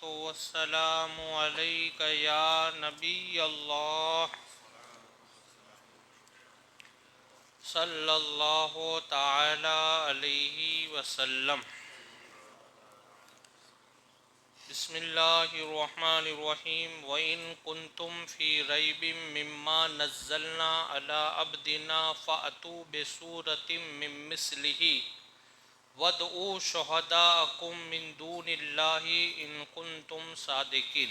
والسلام علیک یا نبی اللہ صلی اللہ تعالی علیہ وسلم۔ بسم اللہ الرحمن الرحیم۔ وَإِن كُنتُمْ فِي رَيْبٍ مِّمَّا نَزَّلْنَا عَلَىٰ عَبْدِنَا فَأْتُوا بِسُورَةٍ مِّن مِّثْلِهِ وَادْعُوا شُهَدَاءَكُم مِّن دُونِ اللَّهِ إِن كُنتُمْ صَادِقِينَ۔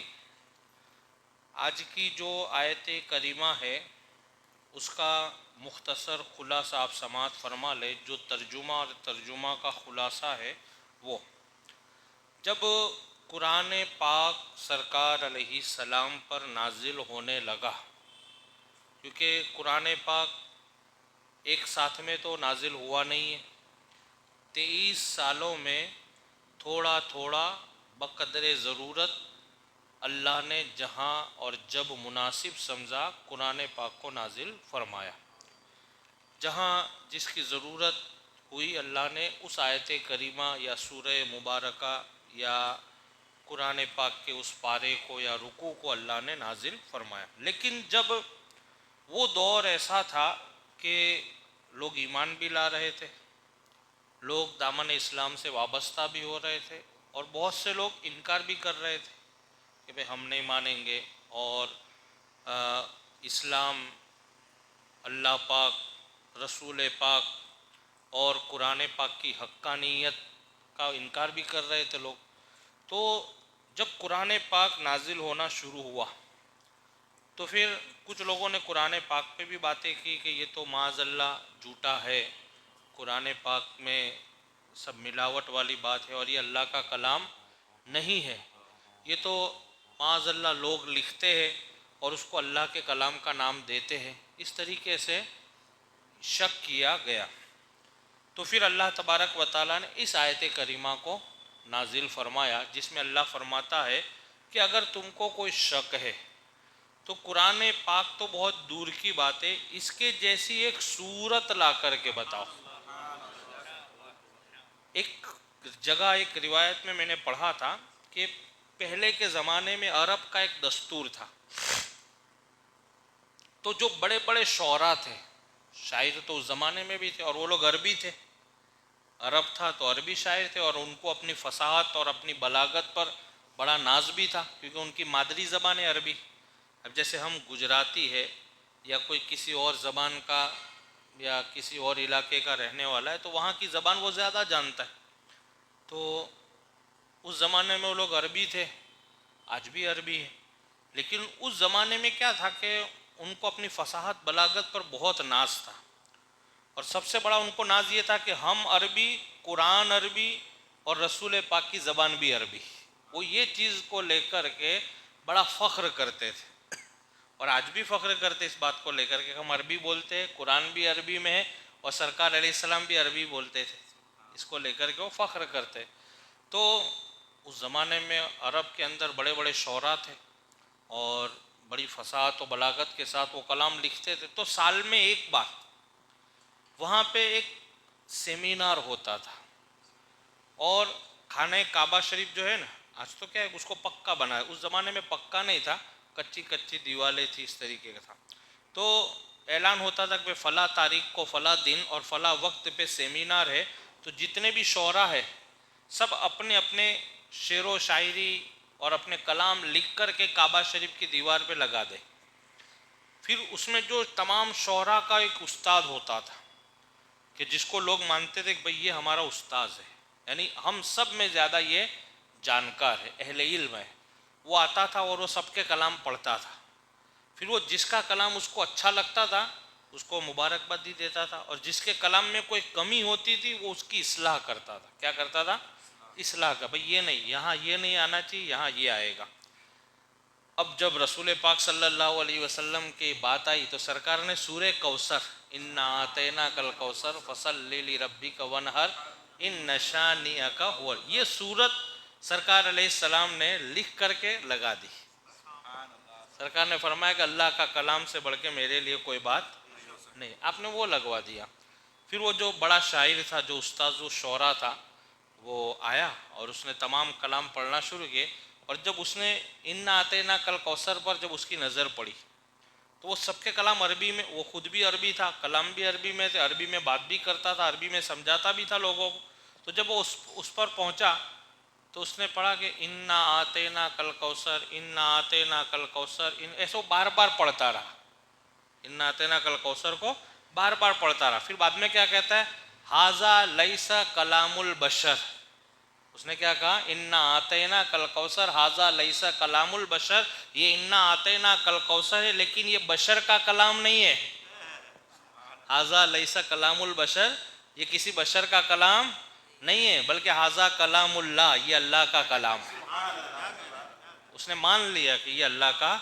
آج کی جو آیت کریمہ ہے اس کا مختصر خلاصہ آپ سماعت فرما لیں۔ جو ترجمہ اور ترجمہ کا خلاصہ ہے وہ جب قرآن پاک سرکار علیہ السلام پر نازل ہونے لگا، کیونکہ قرآن پاک ایک ساتھ میں تو نازل ہوا نہیں ہے، 23 سالوں میں تھوڑا تھوڑا بقدر ضرورت اللہ نے جہاں اور جب مناسب سمجھا قرآن پاک کو نازل فرمایا۔ جہاں جس کی ضرورت ہوئی اللہ نے اس آیت کریمہ یا سورہ مبارکہ یا قرآن پاک کے اس پارے کو یا رکوع کو اللہ نے نازل فرمایا۔ لیکن جب وہ دور ایسا تھا کہ لوگ ایمان بھی لا رہے تھے، لوگ دامن اسلام سے وابستہ بھی ہو رہے تھے، اور بہت سے لوگ انکار بھی کر رہے تھے کہ بھئی ہم نہیں مانیں گے، اور اسلام، اللہ پاک، رسول پاک اور قرآن پاک کی حقانیت کا انکار بھی کر رہے تھے لوگ۔ تو جب قرآن پاک نازل ہونا شروع ہوا تو پھر کچھ لوگوں نے قرآن پاک پہ بھی باتیں کی کہ یہ تو معاذ اللہ جھوٹا ہے، قرآن پاک میں سب ملاوٹ والی بات ہے اور یہ اللہ کا کلام نہیں ہے، یہ تو معاذ اللہ لوگ لکھتے ہیں اور اس کو اللہ کے کلام کا نام دیتے ہیں۔ اس طریقے سے شک کیا گیا۔ تو پھر اللہ تبارک و تعالیٰ نے اس آیت کریمہ کو نازل فرمایا، جس میں اللہ فرماتا ہے کہ اگر تم کو کوئی شک ہے تو قرآن پاک تو بہت دور کی بات ہے، اس کے جیسی ایک صورت لا کر کے بتاؤ۔ ایک جگہ ایک روایت میں نے پڑھا تھا کہ پہلے کے زمانے میں عرب کا ایک دستور تھا، تو جو بڑے بڑے شعراء تھے، شاعر تو اس زمانے میں بھی تھے اور وہ لوگ عربی تھے، عرب تھا تو عربی شاعر تھے، اور ان کو اپنی فصاحت اور اپنی بلاغت پر بڑا ناز بھی تھا کیونکہ ان کی مادری زبان ہے عربی۔ اب جیسے ہم گجراتی ہے یا کوئی کسی اور زبان کا یا کسی اور علاقے کا رہنے والا ہے تو وہاں کی زبان وہ زیادہ جانتا ہے۔ تو اس زمانے میں وہ لوگ عربی تھے، آج بھی عربی ہے، لیکن اس زمانے میں کیا تھا کہ ان کو اپنی فصاحت بلاغت پر بہت ناز تھا، اور سب سے بڑا ان کو ناز یہ تھا کہ ہم عربی، قرآن عربی اور رسول پاک کی زبان بھی عربی۔ وہ یہ چیز کو لے کر کے بڑا فخر کرتے تھے، اور آج بھی فخر کرتے اس بات کو لے کر کہ ہم عربی بولتے ہیں، قرآن بھی عربی میں ہے اور سرکار علیہ السلام بھی عربی بولتے تھے، اس کو لے کر کے وہ فخر کرتے۔ تو اس زمانے میں عرب کے اندر بڑے بڑے شعراء تھے اور بڑی فصاحت و بلاغت کے ساتھ وہ کلام لکھتے تھے۔ تو سال میں ایک بار وہاں پہ ایک سیمینار ہوتا تھا، اور خانہ کعبہ شریف جو ہے نا، آج تو کیا ہے اس کو پکا بنا ہے، اس زمانے میں پکا نہیں تھا، کچی کچی دیوالیں تھی، اس طریقے کا تھا۔ تو اعلان ہوتا تھا کہ فلاں تاریخ کو فلاں دن اور فلاں وقت پہ سیمینار ہے، تو جتنے بھی شعراء ہیں سب اپنے اپنے شعر و شاعری اور اپنے کلام لکھ کر کے کعبہ شریف کی دیوار پہ لگا دے۔ پھر اس میں جو تمام شعراء کا ایک استاد ہوتا تھا کہ جس کو لوگ مانتے تھے کہ بھئی یہ ہمارا استاذ ہے، یعنی ہم سب میں زیادہ یہ جانکار ہے، اہل علم ہے، وہ آتا تھا اور وہ سب کے کلام پڑھتا تھا۔ پھر وہ جس کا کلام اس کو اچھا لگتا تھا اس کو مبارکبادی دیتا تھا، اور جس کے کلام میں کوئی کمی ہوتی تھی وہ اس کی اصلاح کرتا تھا۔ کیا کرتا تھا؟ اصلاح کا، بھئی یہ نہیں، یہاں یہ نہیں آنا چاہیے، یہاں یہ آئے گا۔ اب جب رسول پاک صلی اللہ علیہ وسلم کی بات آئی تو سرکار نے سورہ کوثر، انا اعطیناک الکوثر فصلی لربک وانحر ان شانئک هو، یہ سورت سرکار علیہ السلام نے لکھ کر کے لگا دی۔ سرکار نے فرمایا کہ اللہ کا کلام سے بڑھ کے میرے لیے کوئی بات نہیں، آپ نے وہ لگوا دیا۔ پھر وہ جو بڑا شاعر تھا، جو استاذ الشعراء تھا، وہ آیا اور اس نے تمام کلام پڑھنا شروع کیے۔ اور جب اس نے انا آتینا کل کوثر پر جب اس کی نظر پڑی تو وہ سب کے کلام عربی میں، وہ خود بھی عربی تھا، کلام بھی عربی میں تھے، عربی میں بات بھی کرتا تھا، عربی میں سمجھاتا بھی تھا لوگوں کو. تو جب وہ اس پر پہنچا تو اس نے پڑھا کہ انا آتینا کل کوثر، انا آتینا کل کوثر، ایسے وہ بار بار پڑھتا رہا. انا آتینا کل کوثر کو بار بار پڑھتا رہا. پھر بعد میں کیا کہتا ہے، ھذا لیس کلام البشر. اس نے کیا کہا، انا آتینا کل کوثر ھذا لیس کلام البشر. یہ انا آتینا کل کوثر ہے لیکن یہ بشر کا کلام نہیں ہے. ھذا لیس کلام البشر، یہ کسی بشر کا کلام نہیں ہے بلکہ ھذا کلام اللہ، یہ اللہ کا کلام ہے. اس نے مان لیا کہ یہ اللہ کا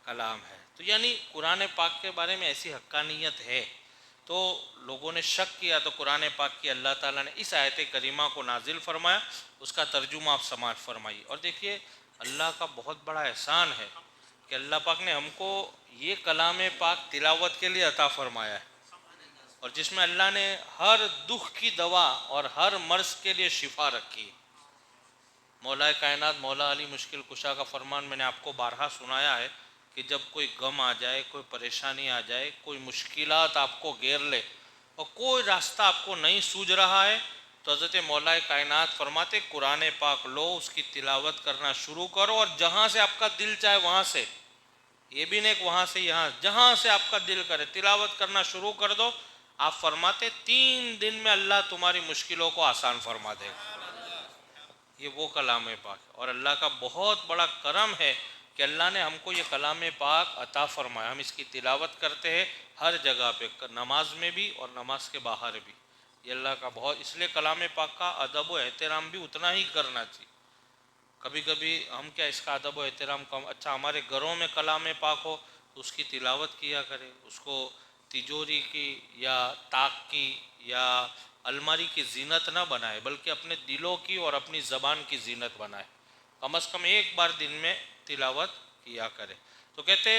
کلام ہے. تو یعنی قرآن پاک کے بارے میں ایسی حقانیت ہے. تو لوگوں نے شک کیا تو قرآن پاک کی اللہ تعالیٰ نے اس آیت کریمہ کو نازل فرمایا. اس کا ترجمہ آپ سماعت فرمائیے. اور دیکھیے اللہ کا بہت بڑا احسان ہے کہ اللہ پاک نے ہم کو یہ کلام پاک تلاوت کے لیے عطا فرمایا ہے، اور جس میں اللہ نے ہر دکھ کی دوا اور ہر مرض کے لیے شفا رکھی. مولا کائنات مولا علی مشکل کشا کا فرمان میں نے آپ کو بارہا سنایا ہے کہ جب کوئی غم آ جائے، کوئی پریشانی آ جائے، کوئی مشکلات آپ کو گھیر لے اور کوئی راستہ آپ کو نہیں سوجھ رہا ہے تو حضرت مولا کائنات فرماتے قرآن پاک لو، اس کی تلاوت کرنا شروع کرو، اور جہاں سے آپ کا دل چاہے وہاں سے، یہ بھی نہیں کہ وہاں سے یہاں، جہاں سے آپ کا دل کرے تلاوت کرنا شروع کر دو. آپ فرماتے 3 دن میں اللہ تمہاری مشکلوں کو آسان فرما دے گا. یہ وہ کلام پاک ہے. اور اللہ کا بہت بڑا کرم ہے کہ اللہ نے ہم کو یہ کلام پاک عطا فرمایا. ہم اس کی تلاوت کرتے ہیں ہر جگہ پہ، نماز میں بھی اور نماز کے باہر بھی. یہ اللہ کا بہت، اس لیے کلام پاک کا ادب و احترام بھی اتنا ہی کرنا چاہیے. کبھی کبھی ہم کیا اس کا ادب و احترام کم، اچھا ہمارے گھروں میں کلام پاک ہو تو اس کی تلاوت کیا کرے، اس کو تجوری کی یا طاق کی یا الماری کی زینت نہ بنائے بلکہ اپنے دلوں کی اور اپنی زبان کی زینت بنائے. کم از کم ایک بار دن میں تلاوت کیا کرے. تو کہتے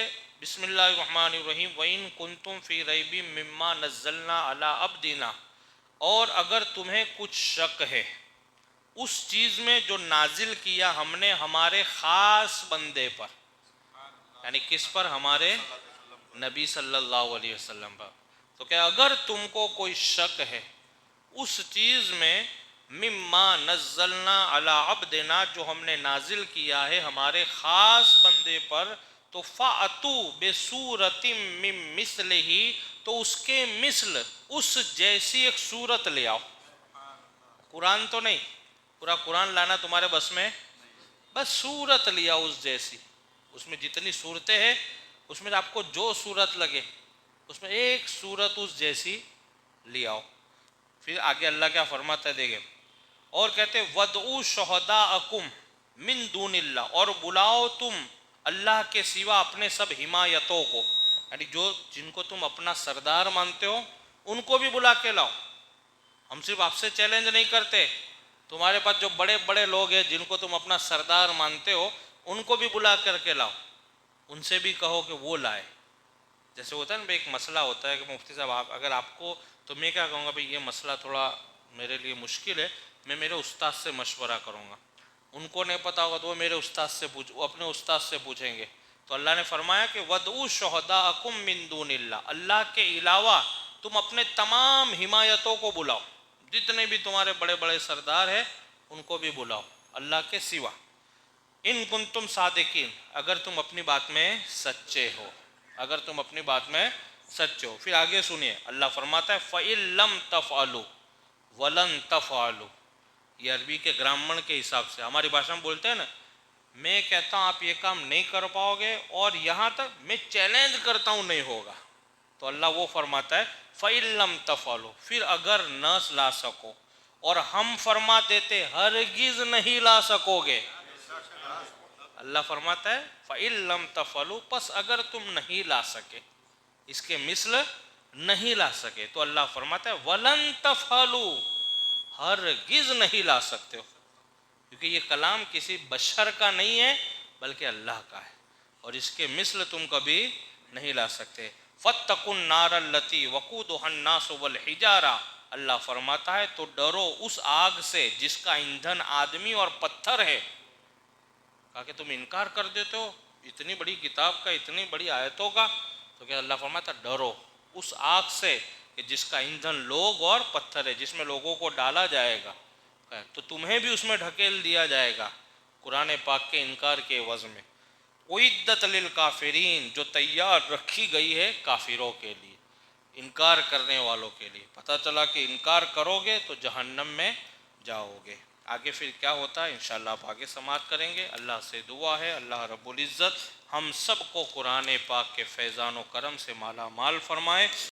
بسم اللہ الرحمن الرحیم وَإِن كُنتُمْ فِي رَيْبٍ مِّمَّا نَزَّلْنَا عَلَىٰ عَبْدِنَا. اور اگر تمہیں کچھ شک ہے اس چیز میں جو نازل کیا ہم نے ہمارے خاص بندے پر، یعنی کس پر، ہمارے نبی صلی اللہ علیہ وسلم پر. تو کہ اگر تم کو کوئی شک ہے اس چیز میں، مما نزلنا علی عبدنا، جو ہم نے نازل کیا ہے ہمارے خاص بندے پر، تو فَأْتُوا بِسُورَةٍ مِّن مِّثْلِهِ، تو اس کے مثل، اس جیسی ایک صورت لے آؤ. قرآن تو نہیں، پورا قرآن لانا تمہارے بس میں، بس صورت لیا اس جیسی. اس میں جتنی صورتیں ہیں اس میں آپ کو جو صورت لگے اس میں ایک صورت اس جیسی لے آؤ. پھر آگے اللہ کیا فرماتا ہے دیکھیں، اور کہتے وَدْعُوا شُهَدَاءَكُمْ مِن دُونِ اللَّهِ، اور بلاؤ تم اللہ کے سوا اپنے سب حمایتوں کو، یعنی جو جن کو تم اپنا سردار مانتے ہو ان کو بھی بلا کے لاؤ. ہم صرف آپ سے چیلنج نہیں کرتے، تمہارے پاس جو بڑے بڑے لوگ ہیں جن کو تم اپنا سردار مانتے ہو ان کو بھی بلا کر کے لاؤ، ان سے بھی کہو کہ وہ لائے. جیسے ہوتا ہے نا ایک مسئلہ ہوتا ہے کہ مفتی صاحب آپ اگر آپ کو، تو میں کیا کہوں گا بھئی یہ مسئلہ تھوڑا میرے لیے مشکل ہے، میں میرے استاد سے مشورہ کروں گا. ان کو نہیں پتا ہوگا تو وہ میرے استاد سے وہ اپنے استاد سے پوچھیں گے. تو اللہ نے فرمایا کہ وَدْعُوا شُهَدَاءَكُم مِّن دُونِ اللَّهِ، اللہ کے علاوہ تم اپنے تمام حمایتوں کو بلاؤ، جتنے بھی تمہارے بڑے بڑے سردار ہیں ان کو بھی بلاؤ اللہ کے سوا. ان کنتم صادقین، اگر تم اپنی بات میں سچے ہو، اگر تم اپنی بات میں سچے ہو. پھر آگے سنیے اللہ فرماتا ہے فَإِن لَمْ تَفْعَلُوا وَلَن تَفْعَلُوا. یہ عربی کے گرامر کے حساب سے، ہماری بھاشا میں بولتے ہیں نا، میں کہتا ہوں آپ یہ کام نہیں کر پاؤ گے اور یہاں تک میں چیلنج کرتا ہوں نہیں ہوگا. تو اللہ وہ فرماتا ہے فَإِن لَمْ تَفْعَلُوا، پھر اگر نہ لا سکو، اور ہم فرما دیتے ہرگز نہیں لا سکو گے. اللہ فرماتا ہے فَإِن لَمْ تَفْعَلُوا، پس اگر تم نہیں لا سکے، اس کے مثل نہیں لا سکے، تو اللہ فرماتا ہے وَلَن تَفْعَلُوا، ہرگز نہیں لا سکتے ہو، کیونکہ یہ کلام کسی بشر کا نہیں ہے بلکہ اللہ کا ہے، اور اس کے مثل تم کبھی نہیں لا سکتے. فَاتَّقُوا النَّارَ الَّتِي وَقُودُهَا النَّاسُ وَالْحِجَارَةُ، اللہ فرماتا ہے تو ڈرو اس آگ سے جس کا ایندھن آدمی اور پتھر ہے. کہا کہ تم انکار کر دیتے ہو اتنی بڑی کتاب کا، اتنی بڑی آیتوں کا؟ تو کیا اللہ فرماتا ڈرو اس آگ سے کہ جس کا ایندھن لوگ اور پتھر ہے، جس میں لوگوں کو ڈالا جائے گا، تو تمہیں بھی اس میں ڈھکیل دیا جائے گا قرآن پاک کے انکار کے عوض میں۔ اعدت للکافرین، جو تیار رکھی گئی ہے کافروں کے لیے، انکار کرنے والوں کے لیے۔ پتہ چلا کہ انکار کرو گے تو جہنم میں جاؤ گے۔ آگے پھر کیا ہوتا ہے انشاءاللہ آپ آگے سماعت کریں گے۔ اللہ سے دعا ہے اللہ رب العزت ہم سب کو قرآن پاک کے فیضان و کرم سے مالا مال فرمائے۔